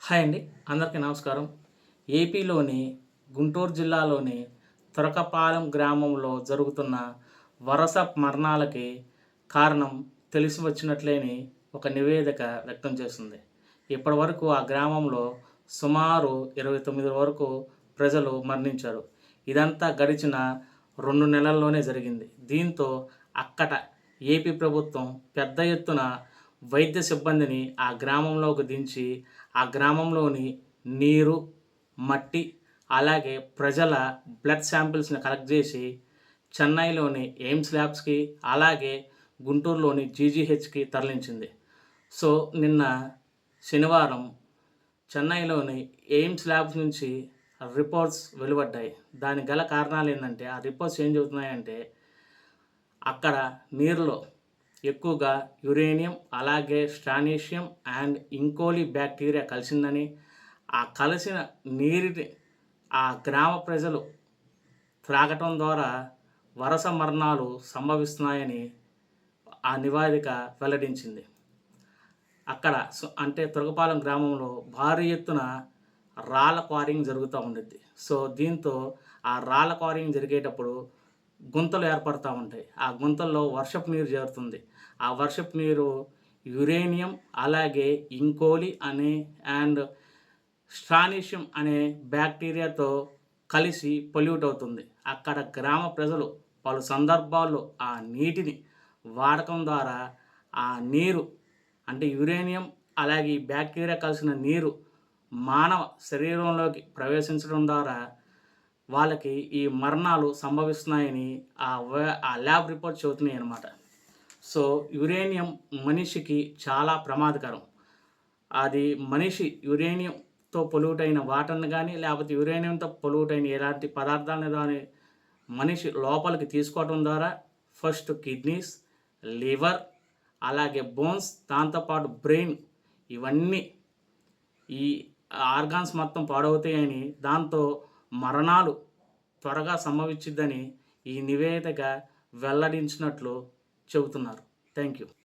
Hi అండి, అందరికీ నమస్కారం. ఏపీలోని గుంటూరు జిల్లాలోని తురకపాలెం గ్రామంలో జరుగుతున్న వరుస మరణాలకి కారణం తెలిసి వచ్చినట్లేని ఒక నివేదిక వ్యక్తం చేస్తుంది. ఇప్పటివరకు ఆ గ్రామంలో సుమారు 29 వరకు ప్రజలు మరణించారు. ఇదంతా గడిచిన 2 నెలల్లోనే జరిగింది. దీంతో అక్కట ఏపీ ప్రభుత్వం పెద్ద ఎత్తున వైద్య సిబ్బందిని ఆ గ్రామంలోకి దించి ఆ గ్రామంలోని నీరు, మట్టి, అలాగే ప్రజల బ్లడ్ శాంపిల్స్ని కలెక్ట్ చేసి చెన్నైలోని ఎయిమ్స్ ల్యాబ్స్కి, అలాగే గుంటూరులోని జీజీహెచ్కి తరలించింది. సో నిన్న శనివారం చెన్నైలోని ఎయిమ్స్ ల్యాబ్స్ నుంచి రిపోర్ట్స్ వెలువడ్డాయి. దానికి గల కారణాలు ఏంటంటే, ఆ రిపోర్ట్స్ ఏం చెబుతున్నాయంటే, అక్కడ నీరులో ఎక్కువగా యురేనియం, అలాగే స్ట్రానీషియం అండ్ ఇంకోలి బ్యాక్టీరియా కలిసిందని, ఆ కలిసిన నీటిని ఆ గ్రామ ప్రజలు త్రాగటం ద్వారా వరుస మరణాలు సంభవిస్తున్నాయని ఆ నివేదిక వెల్లడించింది. అక్కడ అంటే తురకపాలెం గ్రామంలో భారీ ఎత్తున రాళ్ళ క్వారింగ్ జరుగుతూ ఉండిద్ది. సో దీంతో ఆ రాళ్ళ క్వారింగ్ జరిగేటప్పుడు గుంతలు ఏర్పడుతూ ఉంటాయి. ఆ గుంతల్లో వర్షపు నీరు చేరుతుంది. ఆ వర్షపు నీరు యురేనియం, అలాగే ఇంకోలి అనే అండ్ స్ట్రానీషియం అనే బ్యాక్టీరియాతో కలిసి పొల్యూట్ అవుతుంది. అక్కడ గ్రామ ప్రజలు పలు సందర్భాల్లో ఆ నీటిని వాడకం ద్వారా ఆ నీరు అంటే యురేనియం, అలాగే ఈ బ్యాక్టీరియా కలిసిన నీరు మానవ శరీరంలోకి ప్రవేశించడం ద్వారా వాళ్ళకి ఈ మరణాలు సంభవిస్తున్నాయని ఆ ల్యాబ్ రిపోర్ట్ చెబుతున్నాయి అన్నమాట. సో యురేనియం మనిషికి చాలా ప్రమాదకరం. అది మనిషి యురేనియంతో పొల్యూట్ అయిన వాటర్ని కానీ, లేకపోతే యురేనియంతో పొల్యూట్ అయిన ఎలాంటి పదార్థాలను కానీ మనిషి లోపలికి తీసుకోవడం ద్వారా ఫస్ట్ కిడ్నీస్, లివర్, అలాగే బోన్స్, దాంతోపాటు బ్రెయిన్, ఇవన్నీ ఈ ఆర్గాన్స్ మొత్తం పాడవుతాయని, దాంతో మరణాలు త్వరగా సంభవించిద్దని ఈ నివేదిక వెల్లడించినట్లు చెబుతున్నారు. Thank you.